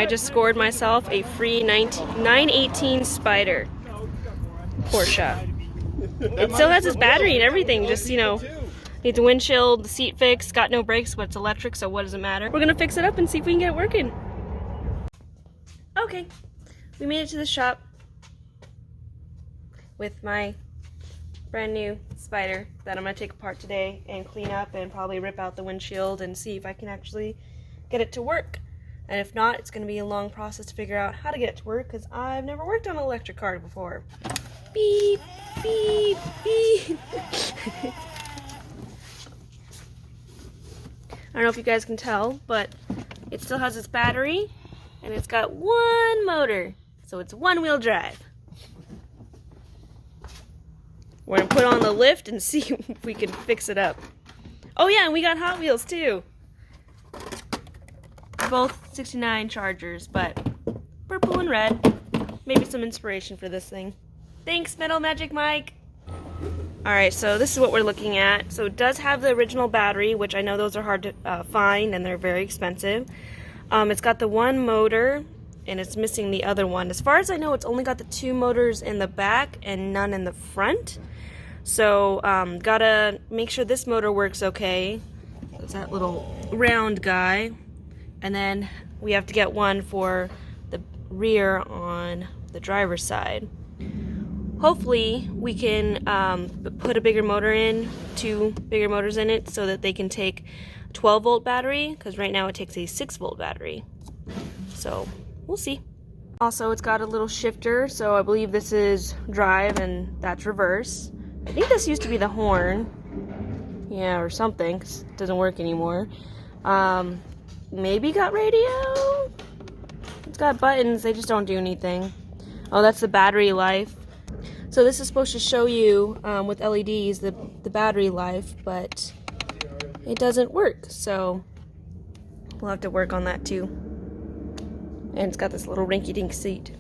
I just scored myself a free 918 Spyder Porsche. It still has its battery and everything, just, you know, needs a windshield, the seat fixed, got no brakes, but it's electric, so what does it matter? We're gonna fix it up and see if we can get it working. Okay, we made it to the shop with my brand new Spyder that I'm gonna take apart today and clean up and probably rip out the windshield and see if I can actually get it to work. And if not, it's gonna be a long process to figure out how to get it to work because I've never worked on an electric car before. Beep, beep, beep. I don't know if you guys can tell, but it still has its battery and it's got one motor, so it's one-wheel drive. We're gonna put on the lift and see if we can fix it up. Oh yeah, and we got Hot Wheels too. Both 69 Chargers, but purple and red. Maybe some inspiration for this thing. Thanks, Metal Magic Mike. Alright, so this is what we're looking at. So it does have the original battery, which I know those are hard to find and they're very expensive. It's got the one motor and it's missing the other one. As far as I know, it's only got the two motors in the back and none in the front. So gotta make sure this motor works okay. It's that little round guy. And then we have to get one for the rear on the driver's side. Hopefully we can put a bigger motor in, two bigger motors in it, so that they can take 12-volt battery, because right now it takes a 6-volt battery. So we'll see. Also, it's got a little shifter, so I believe this is drive and that's reverse. I think this used to be the horn. Yeah, or something, 'cause it doesn't work anymore. Maybe got radio? It's got buttons, they just don't do anything. Oh, that's the battery life. So this is supposed to show you, with LEDs, the battery life, but it doesn't work, so we'll have to work on that too. And it's got this little rinky-dink seat.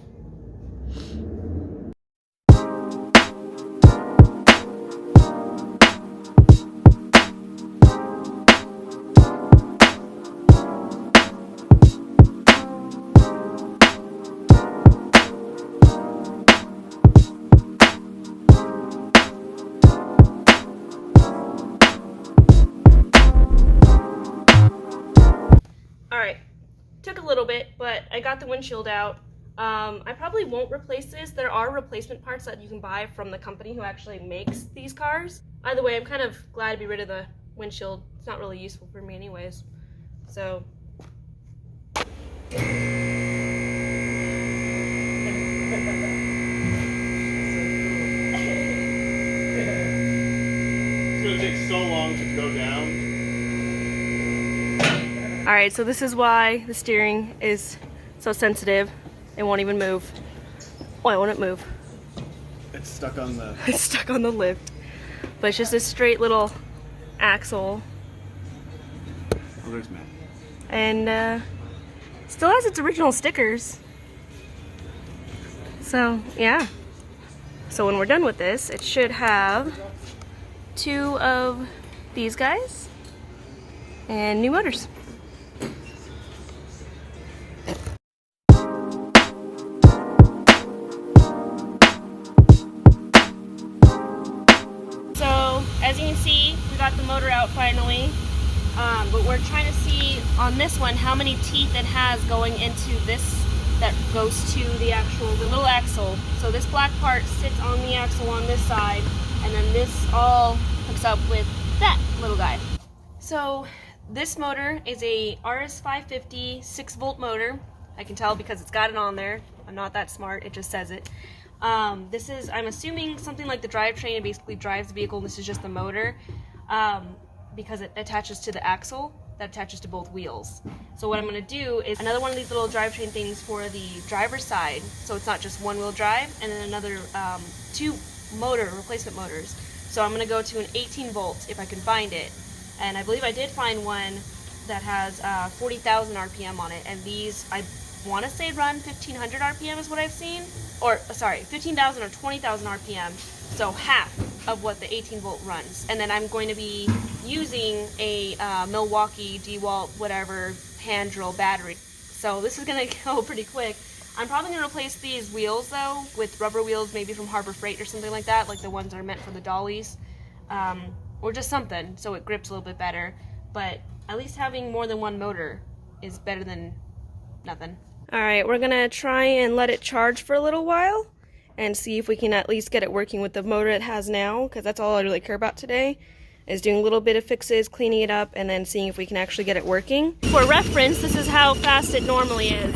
Alright, took a little bit, but I got the windshield out. I probably won't replace this. There are replacement parts that you can buy from the company who actually makes these cars. Either way, I'm kind of glad to be rid of the windshield. It's not really useful for me anyways. So. So it takes so long to go down. Alright, so this is why the steering is so sensitive. It won't even move. Why won't it move? It's stuck on the... It's stuck on the lift. But it's just a straight little axle. Oh, there's Matt. And still has its original stickers. So, yeah. So when we're done with this, it should have two of these guys and new motors. As you can see, we got the motor out finally, but we're trying to see on this one how many teeth it has going into this that goes to the little axle. So this black part sits on the axle on this side, and then this all hooks up with that little guy. So this motor is a RS550 6-volt motor. I can tell because it's got it on there. I'm not that smart, it just says it. This is, I'm assuming, something like the drivetrain. It basically drives the vehicle, and this is just the motor, because it attaches to the axle that attaches to both wheels. So what I'm going to do is another one of these little drivetrain things for the driver's side, so it's not just one-wheel drive, and then another two replacement motors. So I'm going to go to an 18-volt if I can find it, and I believe I did find one that has 40,000 RPM on it, and these, I want to say, run 1,500 RPM is what I've seen. Or, sorry, 15,000 or 20,000 RPM, so half of what the 18-volt runs. And then I'm going to be using a Milwaukee DeWalt whatever hand drill battery. So this is gonna go pretty quick. I'm probably gonna replace these wheels though with rubber wheels, maybe from Harbor Freight or something like that, like the ones that are meant for the dollies, or just something so it grips a little bit better. But at least having more than one motor is better than nothing. All right, we're gonna try and let it charge for a little while and see if we can at least get it working with the motor it has now, because that's all I really care about today, is doing a little bit of fixes, cleaning it up, and then seeing if we can actually get it working. For reference, this is how fast it normally is.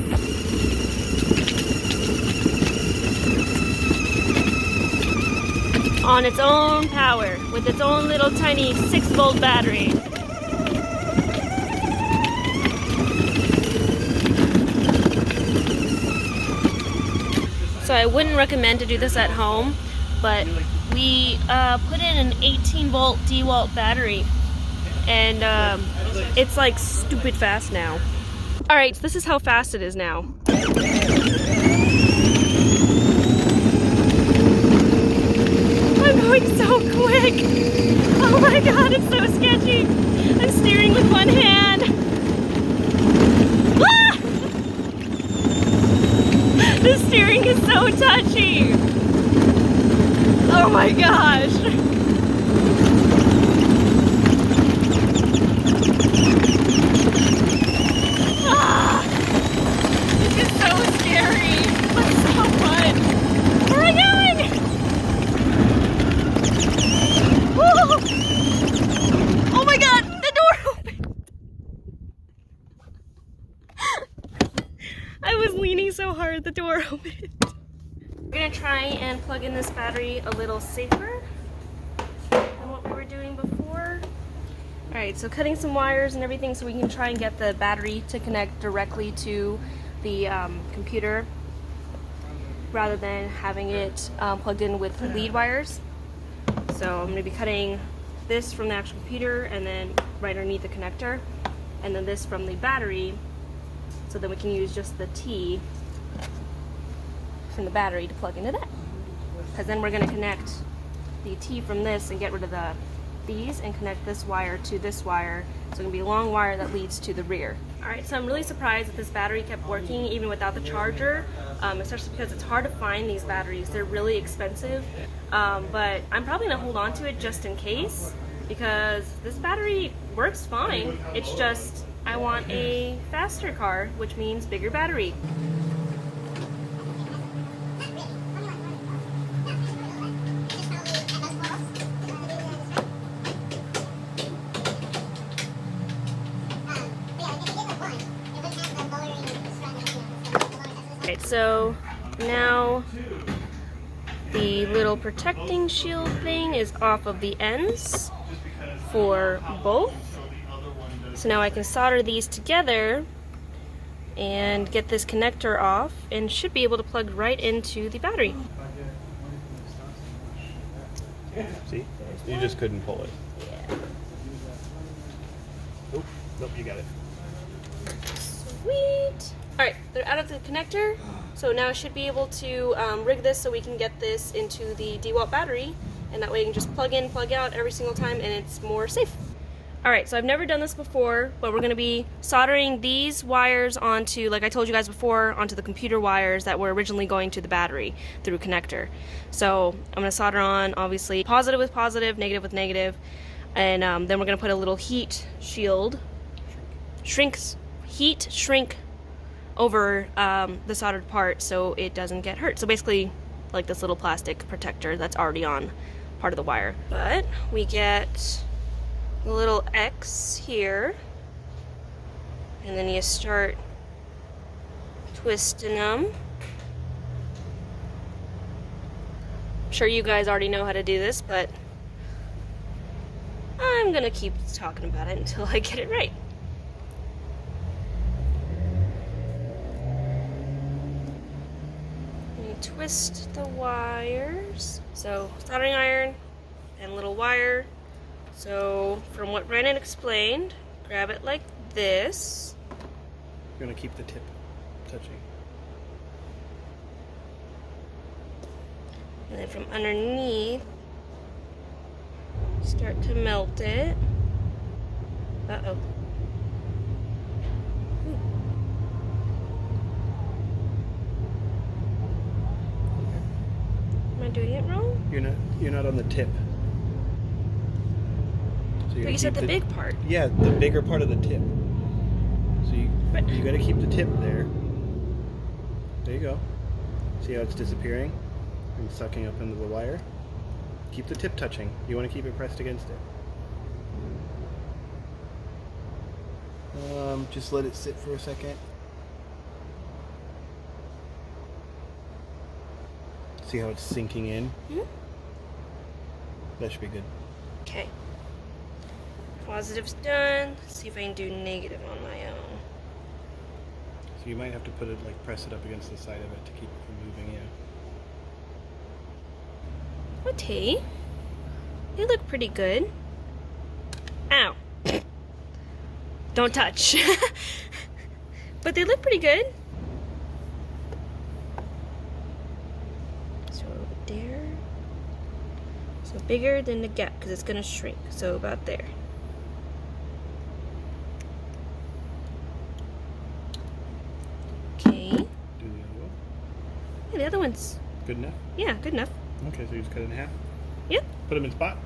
On its own power, with its own little tiny 6-volt battery. So I wouldn't recommend to do this at home, but we put in an 18-volt DeWalt battery, and it's like stupid fast now. All right, so this is how fast it is now. I'm going so quick. Oh my god, it's so sketchy. I'm steering with one hand. Ah! The steering is so touchy. Oh my gosh. Ah! This is so scary, but so fun. Where am I going? Woo! Oh my god, the door opened. I was leaning so hard, the door opened. We're gonna try and plug in this battery a little safer than what we were doing before. Alright, so cutting some wires and everything so we can try and get the battery to connect directly to the computer rather than having it plugged in with lead wires. So I'm gonna be cutting this from the actual computer and then right underneath the connector, and then this from the battery, so then we can use just the T from the battery to plug into that. Because then we're going to connect the T from this and get rid of these and connect this wire to this wire. So it's going to be a long wire that leads to the rear. Alright, so I'm really surprised that this battery kept working even without the charger, especially because it's hard to find these batteries. They're really expensive, but I'm probably going to hold on to it just in case, because this battery works fine. It's just I want a faster car, which means bigger battery. Alright, so now the little protecting shield thing is off of the ends for both. So now I can solder these together and get this connector off and should be able to plug right into the battery. See? You just couldn't pull it. Yeah. Oh, nope, you got it. Sweet! Alright, they're out of the connector, so now I should be able to rig this so we can get this into the DeWalt battery, and that way you can just plug in, plug out every single time, and it's more safe. Alright, so I've never done this before, but we're going to be soldering these wires onto, like I told you guys before, onto the computer wires that were originally going to the battery through connector. So I'm going to solder on, obviously, positive with positive, negative with negative, and then we're going to put a little heat shield, heat shrink over the soldered part so it doesn't get hurt. So basically, like this little plastic protector that's already on part of the wire. But we get a little X here, and then you start twisting them. I'm sure you guys already know how to do this, but I'm gonna keep talking about it until I get it right. You twist the wires. So soldering iron and little wire. So, from what Brandon explained, grab it like this. You're gonna keep the tip touching. And then from underneath, start to melt it. Uh-oh. I doing it wrong? You're not on the tip. So But you said the big part. Yeah, the bigger part of the tip. So you got to keep the tip there. There you go. See how it's disappearing and sucking up into the wire? Keep the tip touching. You want to keep it pressed against it. Just let it sit for a second. See how it's sinking in? Mm-hmm. That should be good. Okay. Positive's done. Let's see if I can do negative on my own. So you might have to press it up against the side of it to keep it from moving, yeah. Okay. They look pretty good. Ow. Don't touch. But they look pretty good. So there. So bigger than the gap because it's gonna shrink. So about there. Okay. Do the other one. Yeah, the other one's Good enough? yeah, good enough. Okay, so you just cut it in half. Yep. Put them in spot.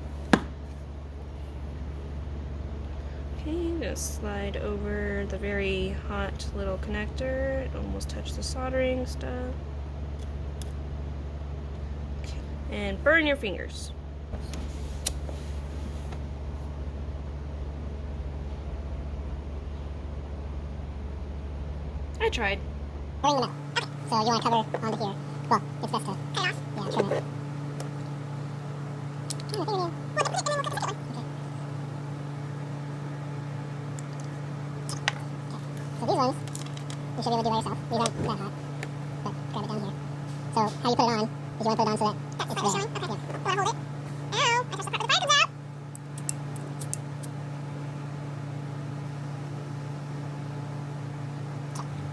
Okay, I'm gonna slide over the very hot little connector. It almost touched the soldering stuff. Okay. And burn your fingers. I tried. Burning the middle. Okay, so you want to cover onto here. Well, it's best to cut it off. Yeah, trim it. So these ones, you should be able to do by yourself. These aren't that hot, but grab it down here. So how you put it on is you want to put it on so that it's there. Okay. Yeah. You want to hold it. Ow! I touched the part where the fire comes out! Okay.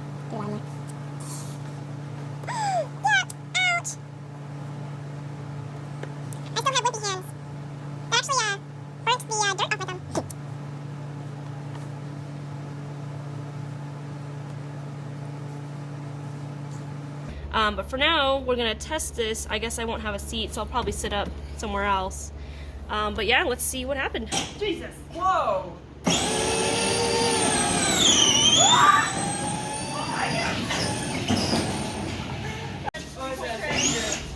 Do the bottom there. Yeah! Ouch! I still have whippy hands. That actually, burnt the dirt off my thumb. But for now, we're gonna test this. I guess I won't have a seat, so I'll probably sit up somewhere else. But yeah, let's see what happened. Jesus! Whoa!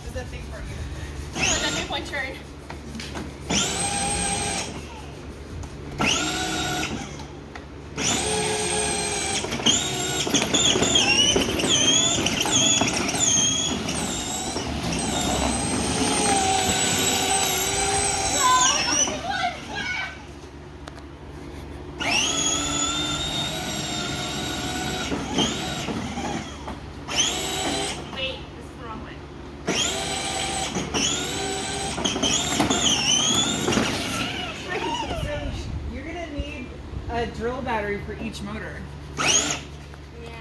Is that thing for you? Oh, that's 3-point turn. Wait, this is the wrong way. You're gonna need a drill battery for each motor. Yeah.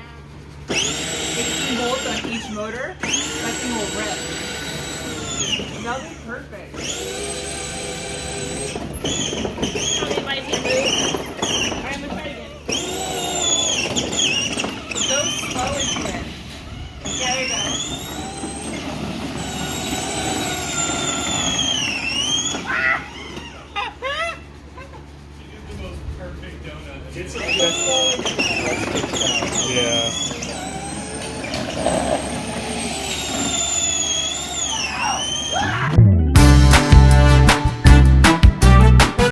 18 volts on each motor. That thing will rip. That'll be perfect. Tell me if I need to move. Alright, I'm gonna try again. Go slow into it. Yeah, there you go. It's